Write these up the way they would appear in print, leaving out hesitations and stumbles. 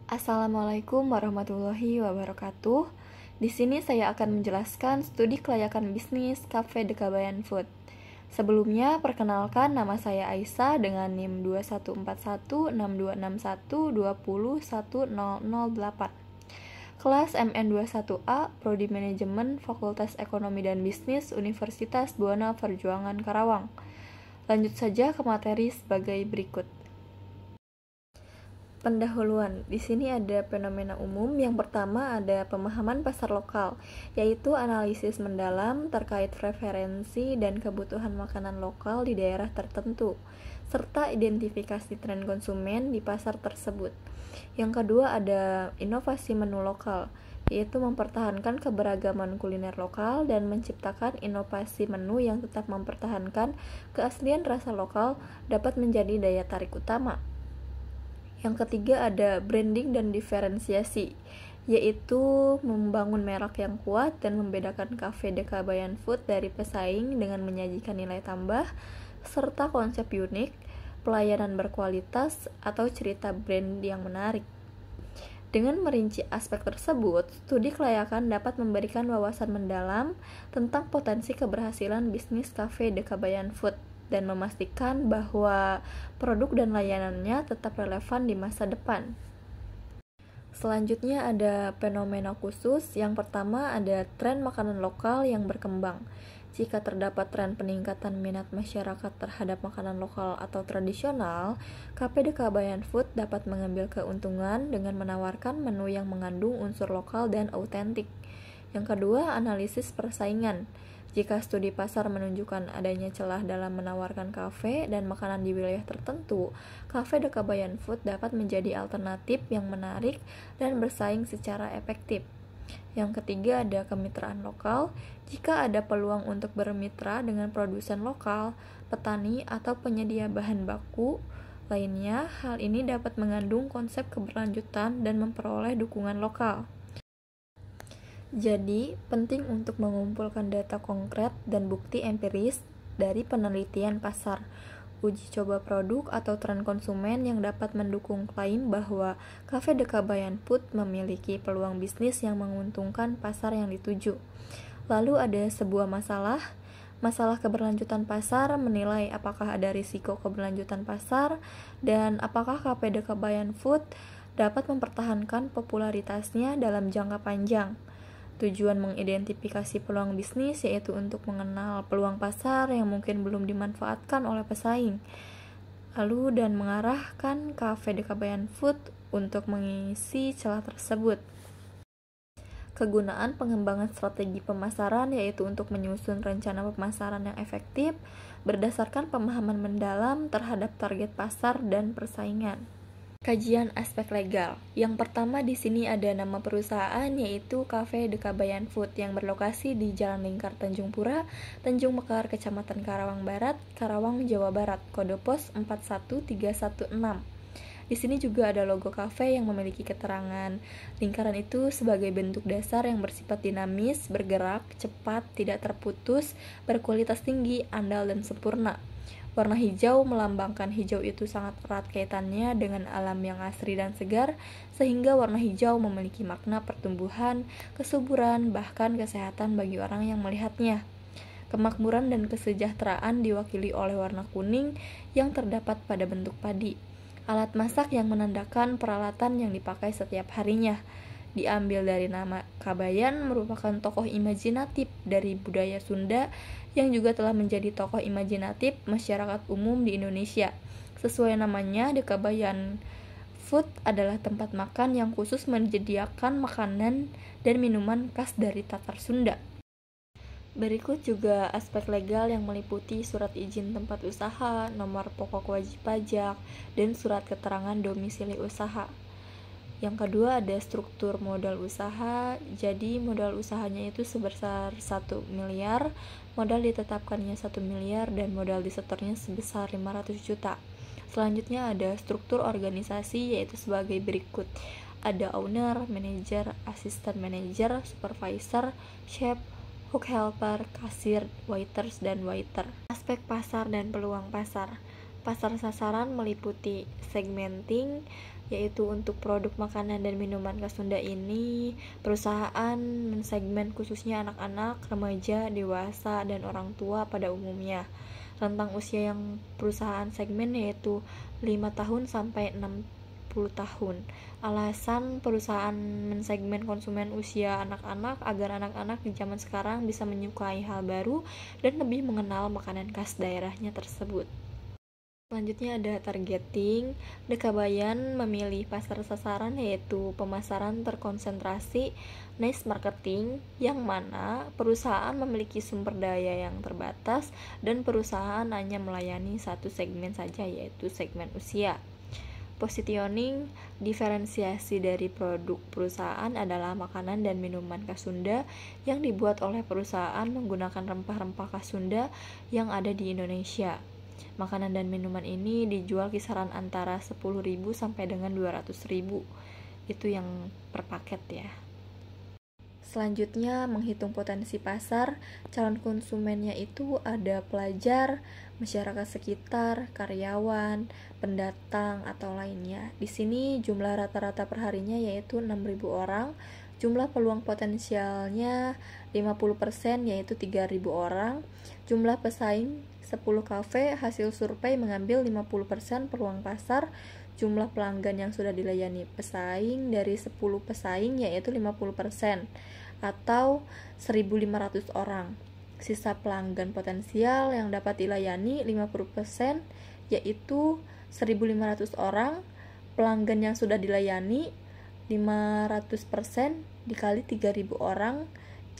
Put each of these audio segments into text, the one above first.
Assalamualaikum warahmatullahi wabarakatuh. Di sini saya akan menjelaskan studi kelayakan bisnis Cafe Dekabayan Food. Sebelumnya, perkenalkan nama saya Aisyah dengan NIM 21416261201008. Kelas MN21A, Prodi Manajemen, Fakultas Ekonomi dan Bisnis, Universitas Buana Perjuangan Karawang. Lanjut saja ke materi sebagai berikut. Pendahuluan. Di sini ada fenomena umum. Yang pertama ada pemahaman pasar lokal, yaitu analisis mendalam terkait preferensi dan kebutuhan makanan lokal di daerah tertentu, serta identifikasi tren konsumen di pasar tersebut. Yang kedua ada inovasi menu lokal, yaitu mempertahankan keberagaman kuliner lokal dan menciptakan inovasi menu yang tetap mempertahankan keaslian rasa lokal dapat menjadi daya tarik utama. Yang ketiga ada branding dan diferensiasi, yaitu membangun merek yang kuat dan membedakan Cafe Dekabayan Food dari pesaing dengan menyajikan nilai tambah, serta konsep unik, pelayanan berkualitas, atau cerita brand yang menarik. Dengan merinci aspek tersebut, studi kelayakan dapat memberikan wawasan mendalam tentang potensi keberhasilan bisnis Cafe Dekabayan Food dan memastikan bahwa produk dan layanannya tetap relevan di masa depan. Selanjutnya ada fenomena khusus. Yang pertama ada tren makanan lokal yang berkembang. Jika terdapat tren peningkatan minat masyarakat terhadap makanan lokal atau tradisional, Cafe Dekabayan Food dapat mengambil keuntungan dengan menawarkan menu yang mengandung unsur lokal dan autentik. Yang kedua, analisis persaingan. Jika studi pasar menunjukkan adanya celah dalam menawarkan kafe dan makanan di wilayah tertentu, Cafe Dekabayan Food dapat menjadi alternatif yang menarik dan bersaing secara efektif. Yang ketiga ada kemitraan lokal. Jika ada peluang untuk bermitra dengan produsen lokal, petani, atau penyedia bahan baku lainnya, hal ini dapat mengandung konsep keberlanjutan dan memperoleh dukungan lokal. Jadi, penting untuk mengumpulkan data konkret dan bukti empiris dari penelitian pasar, uji coba produk atau tren konsumen yang dapat mendukung klaim bahwa Cafe Dekabayan Food memiliki peluang bisnis yang menguntungkan pasar yang dituju. Lalu ada sebuah masalah keberlanjutan pasar, menilai apakah ada risiko keberlanjutan pasar dan apakah Cafe Dekabayan Food dapat mempertahankan popularitasnya dalam jangka panjang. Tujuan mengidentifikasi peluang bisnis yaitu untuk mengenal peluang pasar yang mungkin belum dimanfaatkan oleh pesaing, lalu dan mengarahkan Cafe Dekabayan Food untuk mengisi celah tersebut. Kegunaan pengembangan strategi pemasaran yaitu untuk menyusun rencana pemasaran yang efektif berdasarkan pemahaman mendalam terhadap target pasar dan persaingan. Kajian aspek legal. Yang pertama di sini ada nama perusahaan yaitu Cafe Dekabayan Food yang berlokasi di Jalan Lingkar Tanjung Pura, Tanjung Mekar, Kecamatan Karawang Barat, Karawang, Jawa Barat, kode pos 41316. Di sini juga ada logo kafe yang memiliki keterangan lingkaran itu sebagai bentuk dasar yang bersifat dinamis, bergerak, cepat, tidak terputus, berkualitas tinggi, andal, dan sempurna. Warna hijau melambangkan hijau itu sangat erat kaitannya dengan alam yang asri dan segar, sehingga warna hijau memiliki makna pertumbuhan, kesuburan, bahkan kesehatan bagi orang yang melihatnya. Kemakmuran dan kesejahteraan diwakili oleh warna kuning yang terdapat pada bentuk padi. Alat masak yang menandakan peralatan yang dipakai setiap harinya. Diambil dari nama Kabayan, merupakan tokoh imajinatif dari budaya Sunda yang juga telah menjadi tokoh imajinatif masyarakat umum di Indonesia. Sesuai namanya, Dekabayan Food adalah tempat makan yang khusus menyediakan makanan dan minuman khas dari Tatar Sunda. Berikut juga aspek legal yang meliputi surat izin tempat usaha, nomor pokok wajib pajak, dan surat keterangan domisili usaha. Yang kedua ada struktur modal usaha. Jadi modal usahanya itu sebesar 1 miliar, modal ditetapkannya 1 miliar, dan modal disetornya sebesar 500 juta. Selanjutnya ada struktur organisasi yaitu sebagai berikut. Ada owner, manajer, asisten manajer, supervisor, chef, cook helper, kasir, waiters, dan waiter. Aspek pasar dan peluang pasar. Pasar sasaran meliputi segmenting, yaitu untuk produk makanan dan minuman khas Sunda ini, perusahaan mensegmen khususnya anak-anak, remaja, dewasa, dan orang tua pada umumnya. Rentang usia yang perusahaan segmen yaitu 5 tahun sampai 60 tahun. Alasan perusahaan mensegmen konsumen usia anak-anak agar anak-anak di zaman sekarang bisa menyukai hal baru dan lebih mengenal makanan khas daerahnya tersebut. Selanjutnya ada targeting. Dekabayan memilih pasar sasaran yaitu pemasaran terkonsentrasi, niche marketing, yang mana perusahaan memiliki sumber daya yang terbatas dan perusahaan hanya melayani satu segmen saja yaitu segmen usia. Positioning, diferensiasi dari produk perusahaan adalah makanan dan minuman khas Sunda yang dibuat oleh perusahaan menggunakan rempah-rempah khas Sunda yang ada di Indonesia. Makanan dan minuman ini dijual kisaran antara 10.000 sampai dengan 200.000. Itu yang per paket ya. Selanjutnya menghitung potensi pasar. Calon konsumennya itu ada pelajar, masyarakat sekitar, karyawan, pendatang atau lainnya. Di sini jumlah rata-rata perharinya yaitu 6.000 orang. Jumlah peluang potensialnya 50% yaitu 3.000 orang. Jumlah pesaing 10 kafe, hasil survei mengambil 50% peluang pasar. Jumlah pelanggan yang sudah dilayani pesaing dari 10 pesaing yaitu 50% atau 1.500 orang. Sisa pelanggan potensial yang dapat dilayani 50% yaitu 1.500 orang. Pelanggan yang sudah dilayani 500% dikali 3.000 orang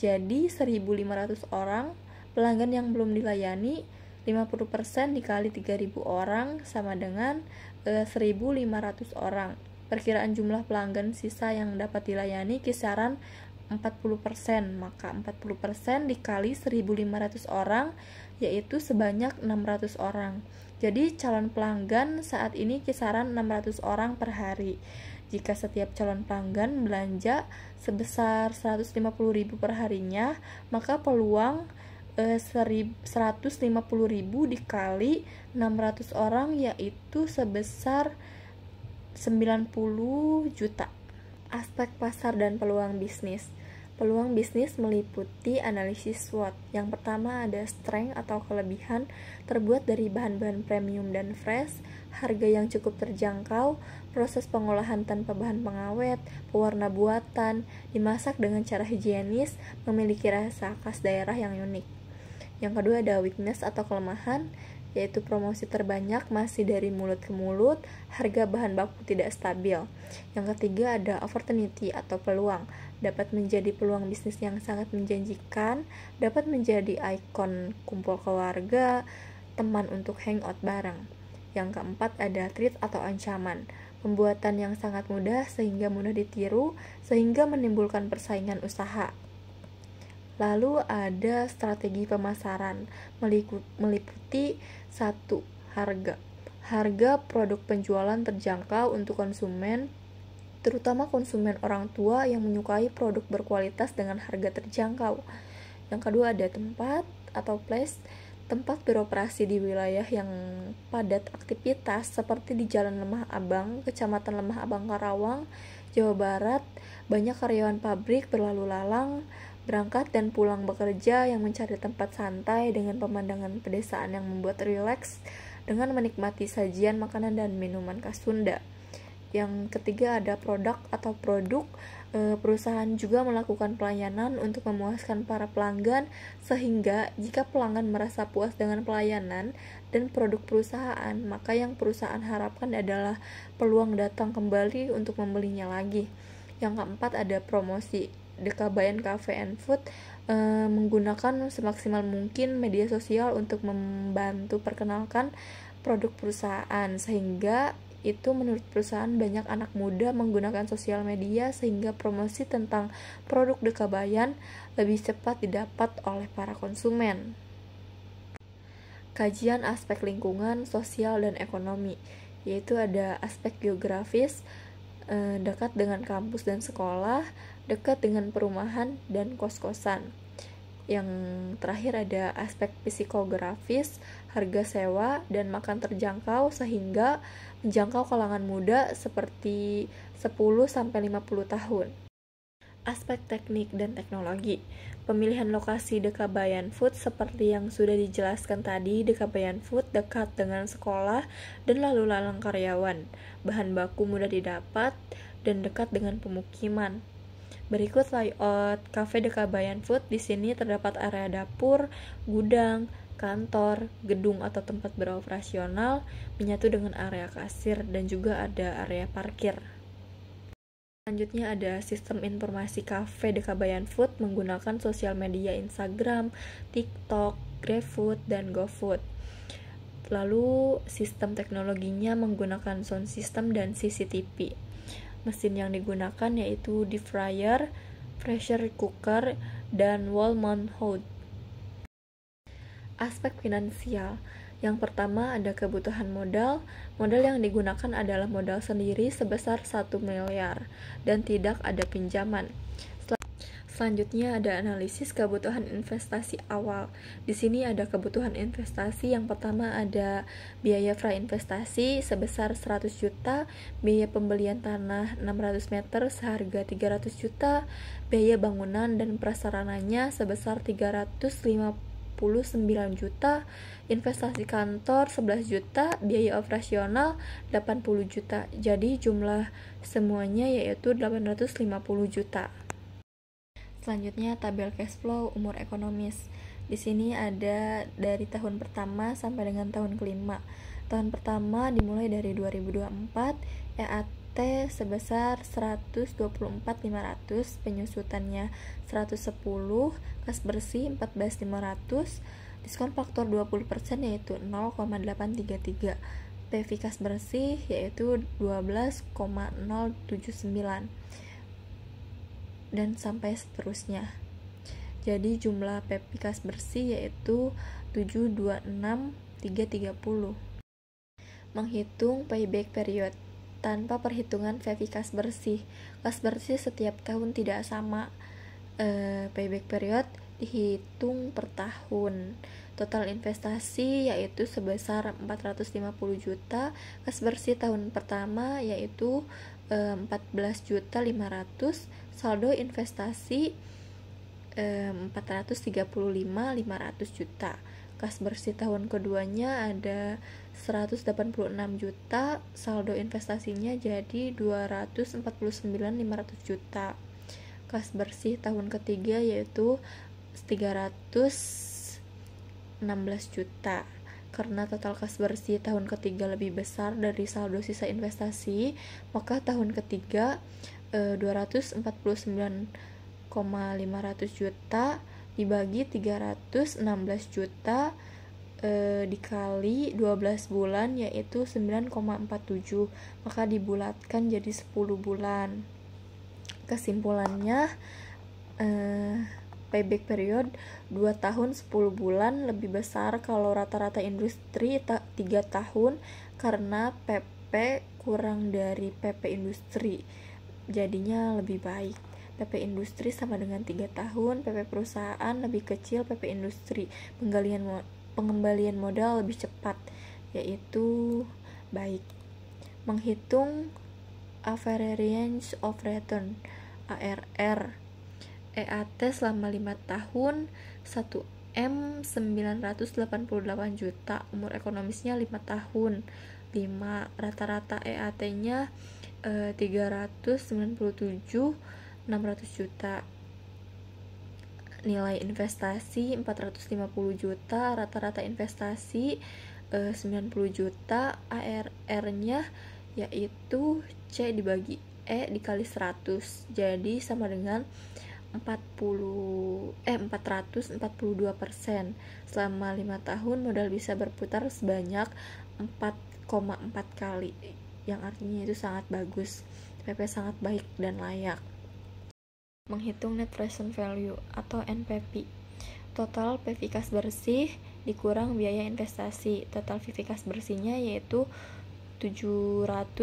jadi 1.500 orang. Pelanggan yang belum dilayani 50% dikali 3.000 orang sama dengan 1.500 orang. Perkiraan jumlah pelanggan sisa yang dapat dilayani kisaran 40%, maka 40% dikali 1.500 orang yaitu sebanyak 600 orang. Jadi calon pelanggan saat ini kisaran 600 orang per hari. Jika setiap calon pelanggan belanja sebesar 150.000 per harinya, maka peluang 150.000 dikali 600 orang yaitu sebesar 90 juta. Aspek pasar dan peluang bisnis. Peluang bisnis meliputi analisis SWOT. Yang pertama ada strength atau kelebihan, terbuat dari bahan-bahan premium dan fresh, harga yang cukup terjangkau, proses pengolahan tanpa bahan pengawet, pewarna buatan, dimasak dengan cara higienis, memiliki rasa khas daerah yang unik. Yang kedua ada weakness atau kelemahan, yaitu promosi terbanyak, masih dari mulut ke mulut, harga bahan baku tidak stabil. Yang ketiga ada opportunity atau peluang, dapat menjadi peluang bisnis yang sangat menjanjikan, dapat menjadi ikon kumpul keluarga, teman untuk hangout bareng. Yang keempat ada threat atau ancaman, pembuatan yang sangat mudah sehingga mudah ditiru, sehingga menimbulkan persaingan usaha. Lalu ada strategi pemasaran, meliputi 1. Harga. Harga produk penjualan terjangkau untuk konsumen, terutama konsumen orang tua yang menyukai produk berkualitas dengan harga terjangkau. Yang kedua ada tempat atau place, tempat beroperasi di wilayah yang padat aktivitas seperti di Jalan Lemah Abang, Kecamatan Lemah Abang, Karawang, Jawa Barat. Banyak karyawan pabrik berlalu lalang, berangkat dan pulang bekerja yang mencari tempat santai dengan pemandangan pedesaan yang membuat rileks dengan menikmati sajian makanan dan minuman khas Sunda. Yang ketiga ada produk atau produk. Perusahaan juga melakukan pelayanan untuk memuaskan para pelanggan, sehingga jika pelanggan merasa puas dengan pelayanan dan produk perusahaan, maka yang perusahaan harapkan adalah peluang datang kembali untuk membelinya lagi. Yang keempat ada promosi. Dekabayan Cafe and Food menggunakan semaksimal mungkin media sosial untuk membantu perkenalkan produk perusahaan, sehingga itu menurut perusahaan banyak anak muda menggunakan sosial media sehingga promosi tentang produk Dekabayan lebih cepat didapat oleh para konsumen. Kajian aspek lingkungan, sosial, dan ekonomi, yaitu ada aspek geografis, dekat dengan kampus dan sekolah, dekat dengan perumahan dan kos-kosan. Yang terakhir ada aspek psikografis, harga sewa dan makan terjangkau sehingga menjangkau kalangan muda seperti 10-50 tahun. Aspek teknik dan teknologi. Pemilihan lokasi Dekabayan Food seperti yang sudah dijelaskan tadi, Dekabayan Food dekat dengan sekolah dan lalu lalang karyawan. Bahan baku mudah didapat dan dekat dengan pemukiman. Berikut layout Cafe Dekabayan Food. Di sini terdapat area dapur, gudang, kantor, gedung atau tempat beroperasional menyatu dengan area kasir dan juga ada area parkir. Selanjutnya ada sistem informasi Cafe Dekabayan Food menggunakan sosial media Instagram, TikTok, GrabFood, dan GoFood. Lalu sistem teknologinya menggunakan sound system dan CCTV. Mesin yang digunakan yaitu deep fryer, pressure cooker, dan wall mount hood. Aspek finansial. Yang pertama ada kebutuhan modal. Modal yang digunakan adalah modal sendiri sebesar 1 miliar dan tidak ada pinjaman. Selanjutnya ada analisis kebutuhan investasi awal. Di sini ada kebutuhan investasi. Yang pertama ada biaya prainvestasi sebesar 100 juta, biaya pembelian tanah 600 meter seharga 300 juta, biaya bangunan dan prasarananya sebesar 359 juta, investasi kantor 11 juta, biaya operasional 80 juta. Jadi jumlah semuanya yaitu 850 juta. Selanjutnya tabel cash flow umur ekonomis. Di sini ada dari tahun pertama sampai dengan tahun kelima. Tahun pertama dimulai dari 2024, EAT sebesar 124.500, penyusutannya 110, kas bersih 14.500, diskon faktor 20% yaitu 0,833, PV kas bersih yaitu 12,079 dan sampai seterusnya. Jadi jumlah PV kas bersih yaitu 726.330. Menghitung payback period tanpa perhitungan PV kas bersih. Kas bersih setiap tahun tidak sama. Payback period dihitung per tahun. Total investasi yaitu sebesar 450 juta. Kas bersih tahun pertama yaitu 14.500.000, saldo investasi 435.500 juta. Kas bersih tahun keduanya ada 186 juta, saldo investasinya jadi 249.500 juta. Kas bersih tahun ketiga yaitu 316 juta. Karena total kas bersih tahun ketiga lebih besar dari saldo sisa investasi, maka tahun ketiga 249.500 juta dibagi 316 juta dikali 12 bulan yaitu 9,47, maka dibulatkan jadi 10 bulan. Kesimpulannya payback period 2 tahun 10 bulan lebih besar kalau rata-rata industri 3 tahun karena PP kurang dari PP industri, jadinya lebih baik. PP industri sama dengan 3 tahun, PP perusahaan lebih kecil, PP industri pengembalian modal lebih cepat, yaitu baik. Menghitung average range of return ARR. EAT selama 5 tahun 1M 988 juta, umur ekonomisnya 5 tahun 5, rata-rata EAT nya 397.600 juta. Nilai investasi 450 juta, rata-rata investasi 90 juta, ARR nya yaitu C dibagi E dikali 100, jadi sama dengan 442%. Selama 5 tahun modal bisa berputar sebanyak 4,4 kali, yang artinya itu sangat bagus. PP sangat baik dan layak. Menghitung net present value atau NPV. Total PV kas bersih dikurang biaya investasi. Total PV kas bersihnya yaitu 330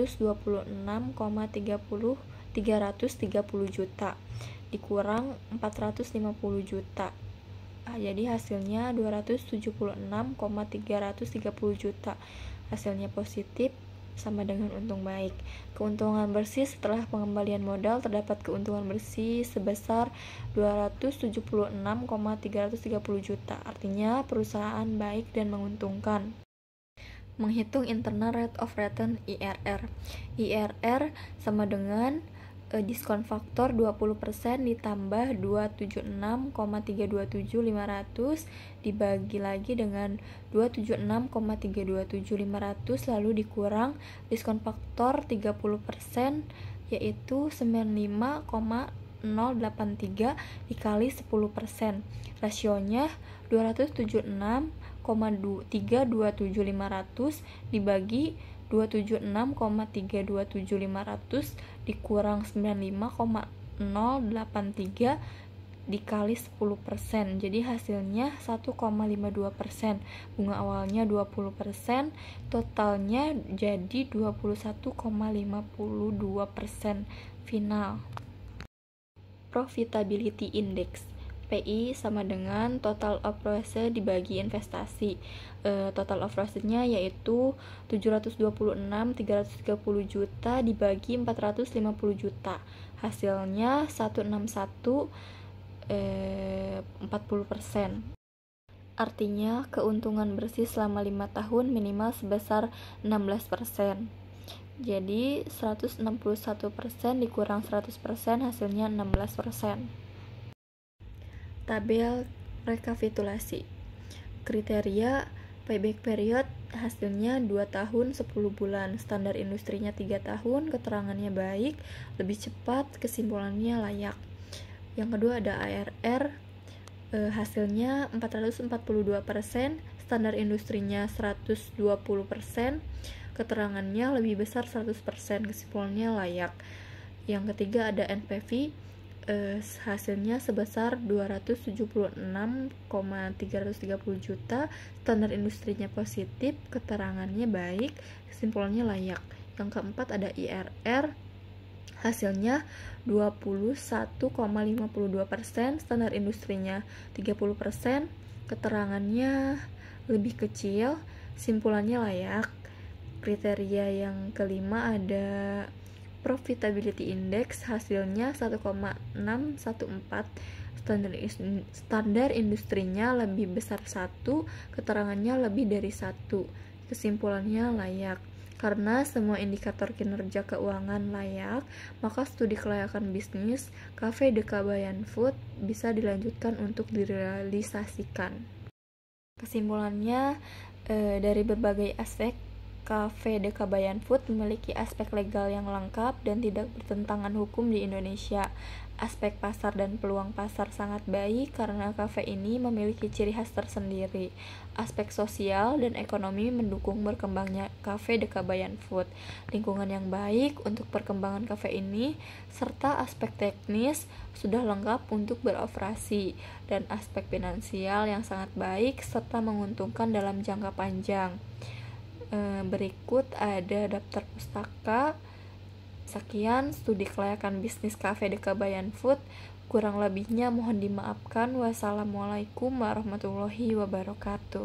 juta dikurang 450 juta. Jadi hasilnya 276,330 juta. Hasilnya positif sama dengan untung baik. Keuntungan bersih setelah pengembalian modal, terdapat keuntungan bersih sebesar 276,330 juta. Artinya perusahaan baik dan menguntungkan. Menghitung internal rate of return IRR. IRR sama dengan diskon faktor 20% ditambah 276,327.500 dibagi lagi dengan 276,327.500 lalu dikurang diskon faktor 30% yaitu 95,083 dikali 10%. Rasionya 276,327.500 dibagi 276,327.500 dikurang 95,083 dikali 10%. Jadi hasilnya 1,52%. Bunga awalnya 20%, totalnya jadi 21,52% final. Profitability Index. PI sama dengan total operasi dibagi investasi. Total operasinya yaitu 726.330 juta dibagi 450 juta. Hasilnya 161 40%. Artinya keuntungan bersih selama 5 tahun minimal sebesar 16%. Jadi 161% dikurang 100% hasilnya 16%. Tabel rekapitulasi. Kriteria payback period hasilnya 2 tahun 10 bulan, standar industrinya 3 tahun, keterangannya baik, lebih cepat, kesimpulannya layak. Yang kedua ada ARR, hasilnya 442%, standar industrinya 120%, keterangannya lebih besar 100%, kesimpulannya layak. Yang ketiga ada NPV, hasilnya sebesar 276,330 juta, standar industrinya positif, keterangannya baik, kesimpulannya layak. Yang keempat ada IRR, hasilnya 21,52%, standar industrinya 30%, keterangannya lebih kecil, simpulannya layak. Kriteria yang kelima ada Profitability Index, hasilnya 1,614, standar industrinya lebih besar 1, keterangannya lebih dari 1, kesimpulannya layak. Karena semua indikator kinerja keuangan layak, maka studi kelayakan bisnis Cafe de Kabayan Food bisa dilanjutkan untuk direalisasikan. Kesimpulannya, dari berbagai aspek, Cafe de Kabayan Food memiliki aspek legal yang lengkap dan tidak bertentangan hukum di Indonesia. Aspek pasar dan peluang pasar sangat baik karena kafe ini memiliki ciri khas tersendiri. Aspek sosial dan ekonomi mendukung berkembangnya Cafe de Kabayan Food. Lingkungan yang baik untuk perkembangan kafe ini serta aspek teknis sudah lengkap untuk beroperasi dan aspek finansial yang sangat baik serta menguntungkan dalam jangka panjang. Berikut ada daftar pustaka. Sekian studi kelayakan bisnis Cafe de Kabayan Food. Kurang lebihnya mohon dimaafkan. Wassalamualaikum warahmatullahi wabarakatuh.